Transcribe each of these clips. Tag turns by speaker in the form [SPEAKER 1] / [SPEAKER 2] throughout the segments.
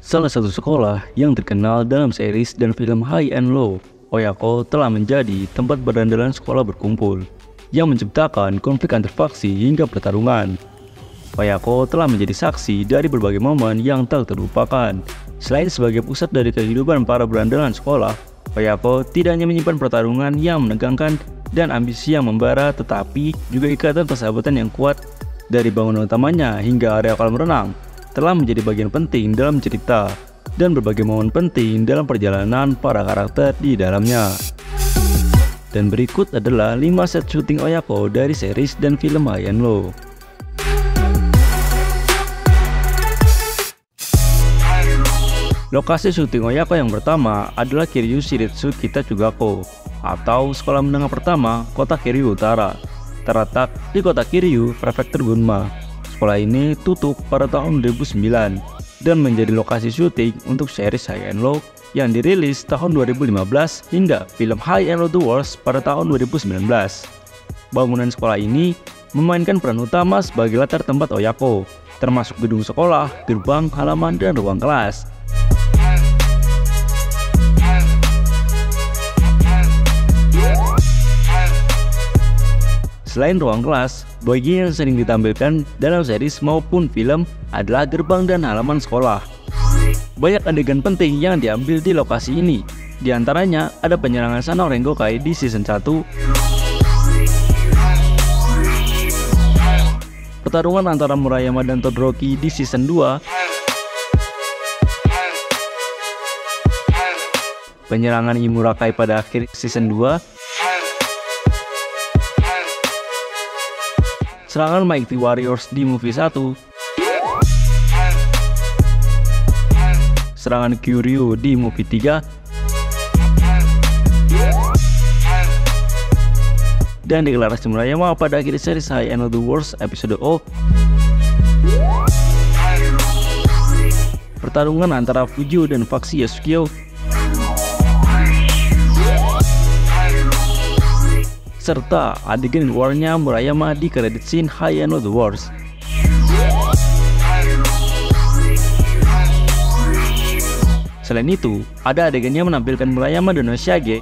[SPEAKER 1] Salah satu sekolah yang terkenal dalam series dan film High and Low, Oyako telah menjadi tempat berandalan sekolah berkumpul yang menciptakan konflik antar faksi hingga pertarungan. Oyako telah menjadi saksi dari berbagai momen yang tak terlupakan. Selain sebagai pusat dari kehidupan para berandalan sekolah, Oyako tidak hanya menyimpan pertarungan yang menegangkan dan ambisi yang membara, tetapi juga ikatan persahabatan yang kuat. Dari bangunan utamanya hingga area kolam renang telah menjadi bagian penting dalam cerita dan berbagai momen penting dalam perjalanan para karakter di dalamnya. Dan berikut adalah 5 set syuting Oyako dari series dan film High and Low. Lokasi syuting Oyako yang pertama adalah Kiryu Shiritsu Kitachugako atau sekolah menengah pertama kota Kiryu Utara, terletak di kota Kiryu, prefektur Gunma. Sekolah ini tutup pada tahun 2009 dan menjadi lokasi syuting untuk series High and Low yang dirilis tahun 2015 hingga film High and Low The Worst pada tahun 2019. Bangunan sekolah ini memainkan peran utama sebagai latar tempat Oyako, termasuk gedung sekolah, gerbang, halaman, dan ruang kelas. Selain ruang kelas, bagian yang sering ditampilkan dalam series maupun film adalah gerbang dan halaman sekolah. Banyak adegan penting yang diambil di lokasi ini. Di antaranya ada penyerangan Sanao Rengokai di season 1, pertarungan antara Murayama dan Todoroki di season 2, penyerangan Imurakai pada akhir season 2, serangan Mighty Warriors di movie 1, serangan Kyuryu di movie 3, dan deklarasi Murayama pada akhir series High and Low The Worst episode O. Pertarungan antara Fujo dan faksi Yasukyo, serta adegan war-nya Murayama di credit scene High and Low The Worst. Selain itu, ada adegannya menampilkan Murayama dan Hoshiage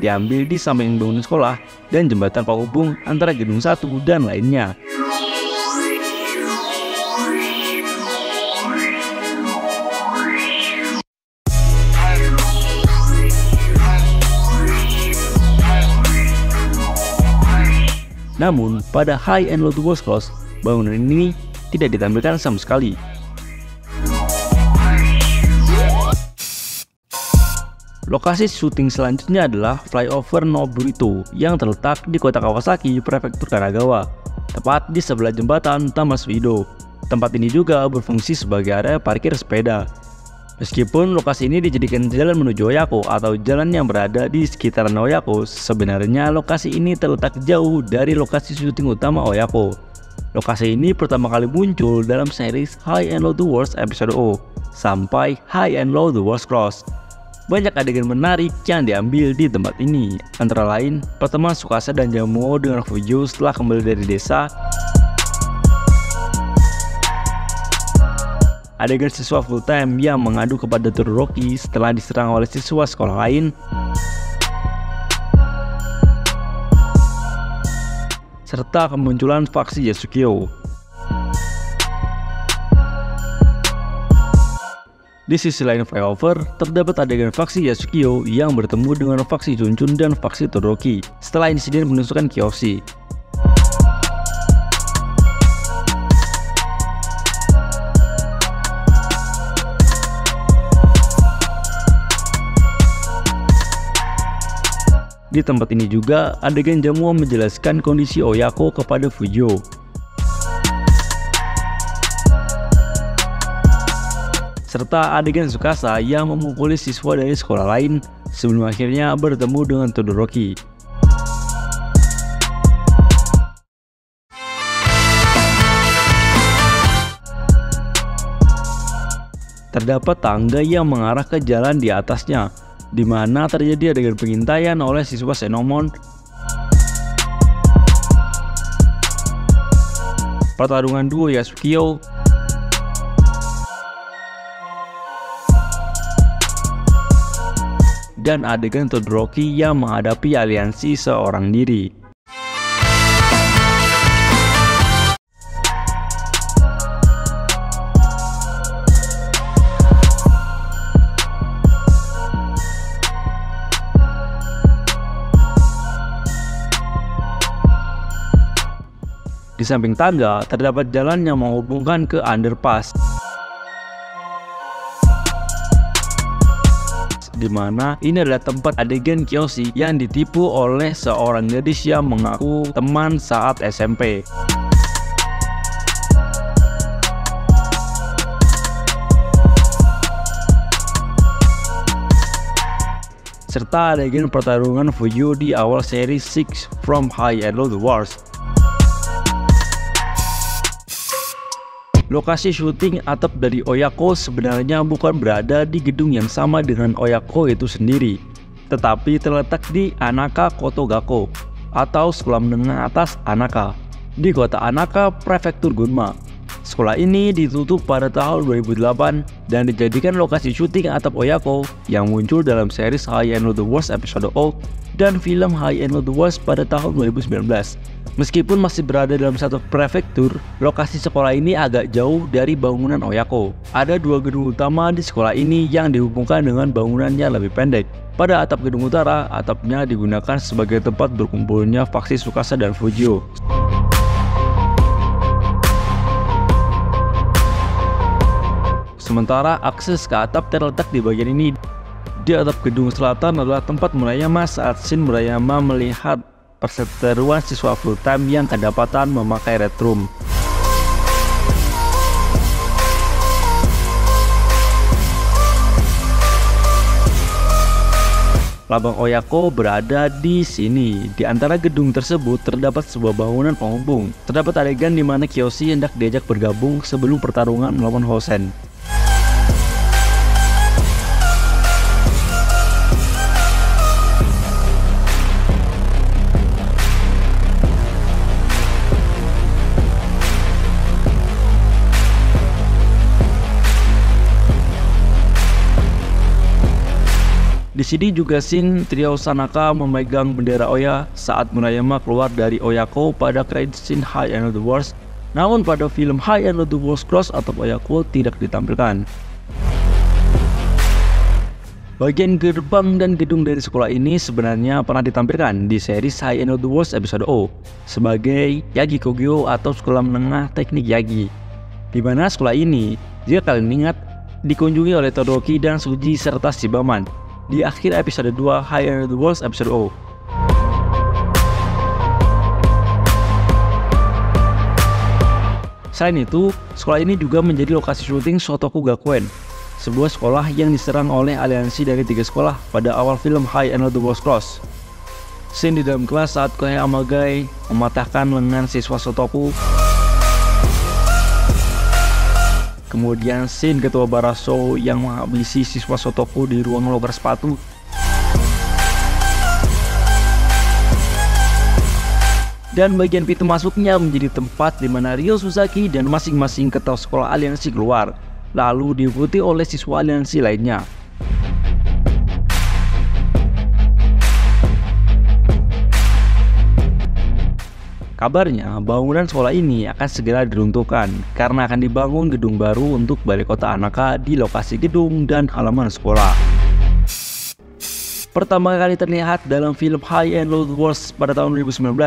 [SPEAKER 1] diambil di samping bangunan sekolah dan jembatan penghubung antara gedung satu dan lainnya. Namun, pada High and Low The Worst Close, bangunan ini tidak ditampilkan sama sekali. Lokasi syuting selanjutnya adalah Flyover Noburito yang terletak di kota Kawasaki, prefektur Kanagawa, tepat di sebelah jembatan Tamasuido. Tempat ini juga berfungsi sebagai area parkir sepeda. Meskipun lokasi ini dijadikan jalan menuju Oyako atau jalan yang berada di sekitaran Oyako, sebenarnya lokasi ini terletak jauh dari lokasi syuting utama Oyako. Lokasi ini pertama kali muncul dalam series High and Low The Worst episode O sampai High and Low The Worst Cross. Banyak adegan menarik yang diambil di tempat ini, antara lain pertemuan Tsukasa dan Jamuo dengan Fujo setelah kembali dari desa, adegan siswa full time yang mengadu kepada Todoroki setelah diserang oleh siswa sekolah lain, serta kemunculan faksi Yasukyo. Di sisi lain flyover, terdapat adegan faksi Yasukyo yang bertemu dengan faksi Chunchun dan faksi Todoroki setelah insiden penusukan Kyoshi. Di tempat ini juga, adegan Jamuo menjelaskan kondisi Oyako kepada Fujo. Serta adegan Tsukasa yang memukuli siswa dari sekolah lain sebelum akhirnya bertemu dengan Todoroki. Terdapat tangga yang mengarah ke jalan di atasnya, di mana terjadi adegan pengintaian oleh siswa Senomon pertarungan duo Yasukyo, dan adegan Todoroki yang menghadapi aliansi seorang diri. Di samping tangga, terdapat jalan yang menghubungkan ke underpass, di mana ini adalah tempat adegan Kyoshi yang ditipu oleh seorang gadis yang mengaku teman saat SMP. Serta adegan pertarungan Fuyu di awal seri 6 From High and Low The Wars. Lokasi syuting atap dari Oyako sebenarnya bukan berada di gedung yang sama dengan Oyako itu sendiri, tetapi terletak di Anaka Kotogako atau Sekolah Menengah Atas Anaka di kota Anaka, Prefektur Gunma. Sekolah ini ditutup pada tahun 2008 dan dijadikan lokasi syuting atap Oyako yang muncul dalam series High and Low The Wars episode O dan film High and Low The Wars pada tahun 2019. Meskipun masih berada dalam satu prefektur, lokasi sekolah ini agak jauh dari bangunan Oyako. Ada dua gedung utama di sekolah ini yang dihubungkan dengan bangunannya lebih pendek. Pada atap gedung utara, atapnya digunakan sebagai tempat berkumpulnya faksi Tsukasa dan Fujio. Sementara akses ke atap terletak di bagian ini. Di atap gedung selatan adalah tempat Murayama saat Shin Murayama melihat perseteruan siswa full time yang kedapatan memakai red room. Lambang Oyako berada di sini. Di antara gedung tersebut terdapat sebuah bangunan penghubung. Terdapat adegan di mana Kyoshi hendak diajak bergabung sebelum pertarungan melawan Hosen. Di sini juga scene trio Sanaka memegang bendera Oya saat Murayama keluar dari Oyako pada credit scene High and Low The Wars. Namun pada film High and Low The Wars Cross atau Oyako tidak ditampilkan. Bagian gerbang dan gedung dari sekolah ini sebenarnya pernah ditampilkan di seri High and Low The Wars episode O sebagai Yagi Kogyo atau Sekolah Menengah Teknik Yagi. Di mana sekolah ini, jika kalian ingat, dikunjungi oleh Todoroki dan Suji serta Shibaman di akhir episode 2 High and Low The Wars episode O. Selain itu, sekolah ini juga menjadi lokasi syuting Shotoku Gakuen, sebuah sekolah yang diserang oleh aliansi dari 3 sekolah pada awal film High and Low The Wars Cross. Scene di dalam kelas saat Kohei Amagai mematahkan lengan siswa Shotoku. Kemudian scene ketua Baraso yang menghabisi siswa Shotoku di ruang loker sepatu. Dan bagian pintu masuknya menjadi tempat di mana Ryo Suzaki dan masing-masing ketua sekolah aliansi keluar, lalu diikuti oleh siswa aliansi lainnya. Kabarnya, bangunan sekolah ini akan segera diruntuhkan karena akan dibangun gedung baru untuk balai kota Anaka di lokasi gedung dan halaman sekolah. Pertama kali terlihat dalam film High and Low The Wars pada tahun 2019,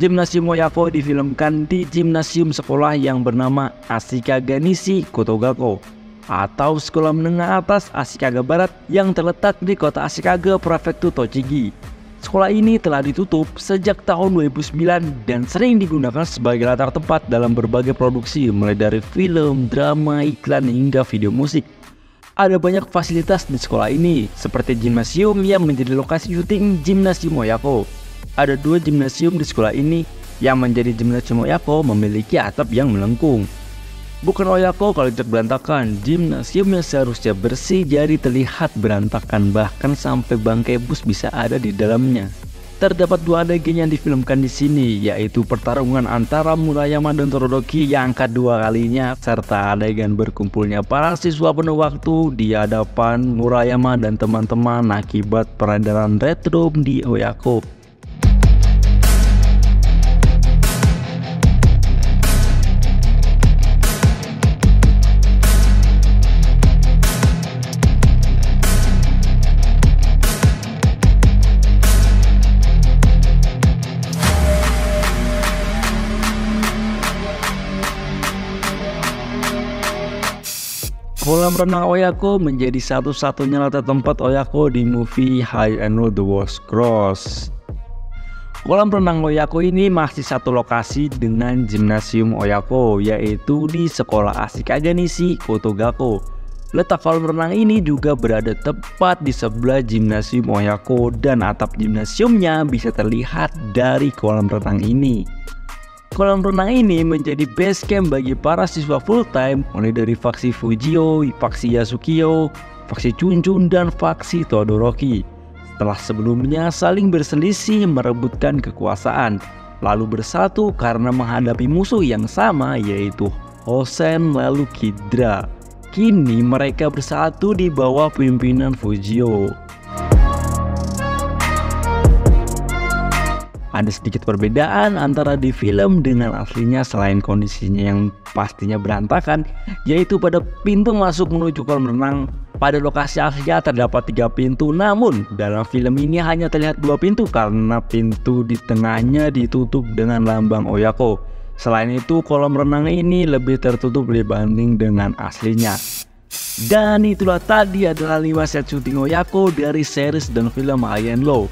[SPEAKER 1] Gimnasium Oyako difilmkan di gimnasium sekolah yang bernama Ashikaga Nishi Kotogako atau Sekolah Menengah Atas Ashikaga Barat yang terletak di kota Ashikaga, Prefektur Tochigi. Sekolah ini telah ditutup sejak tahun 2009 dan sering digunakan sebagai latar tempat dalam berbagai produksi mulai dari film, drama, iklan, hingga video musik. Ada banyak fasilitas di sekolah ini seperti gimnasium yang menjadi lokasi syuting Gimnasium Oyako. Ada 2 gimnasium di sekolah ini yang menjadi Gimnasium Oyako memiliki atap yang melengkung. Bukan Oyako kalau tidak berantakan, gimnasium yang seharusnya bersih jadi terlihat berantakan bahkan sampai bangkai bus bisa ada di dalamnya. Terdapat dua adegan yang difilmkan di sini, yaitu pertarungan antara Murayama dan Todoroki yang kedua kalinya, serta adegan berkumpulnya para siswa penuh waktu di hadapan Murayama dan teman-teman akibat peredaran Red Room di Oyako. Kolam renang Oyako menjadi satu-satunya latar tempat Oyako di movie High and Low The World's Cross. Kolam renang Oyako ini masih satu lokasi dengan gimnasium Oyako, yaitu di sekolah Ashikaga Nishi Kotogako. Letak kolam renang ini juga berada tepat di sebelah gimnasium Oyako dan atap gimnasiumnya bisa terlihat dari kolam renang ini. Kolam renang ini menjadi base camp bagi para siswa full time, mulai dari faksi Fujio, faksi Yasukio, faksi Chunchun, dan faksi Todoroki. Setelah sebelumnya saling berselisih merebutkan kekuasaan, lalu bersatu karena menghadapi musuh yang sama, yaitu Hosen lalu Kidra. Kini mereka bersatu di bawah pimpinan Fujio. Ada sedikit perbedaan antara di film dengan aslinya selain kondisinya yang pastinya berantakan, yaitu pada pintu masuk menuju kolam renang. Pada lokasi aslinya terdapat 3 pintu, namun dalam film ini hanya terlihat 2 pintu karena pintu di tengahnya ditutup dengan lambang Oyako. Selain itu, kolam renang ini lebih tertutup dibanding dengan aslinya. Dan itulah tadi adalah 5 set syuting Oyako dari series dan film High and Low.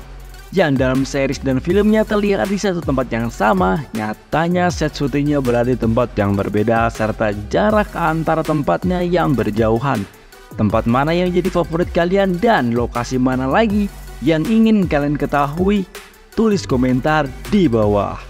[SPEAKER 1] Yang dalam series dan filmnya terlihat di satu tempat yang sama, nyatanya set syutingnya berada di tempat yang berbeda serta jarak antara tempatnya yang berjauhan. Tempat mana yang jadi favorit kalian dan lokasi mana lagi yang ingin kalian ketahui? Tulis komentar di bawah.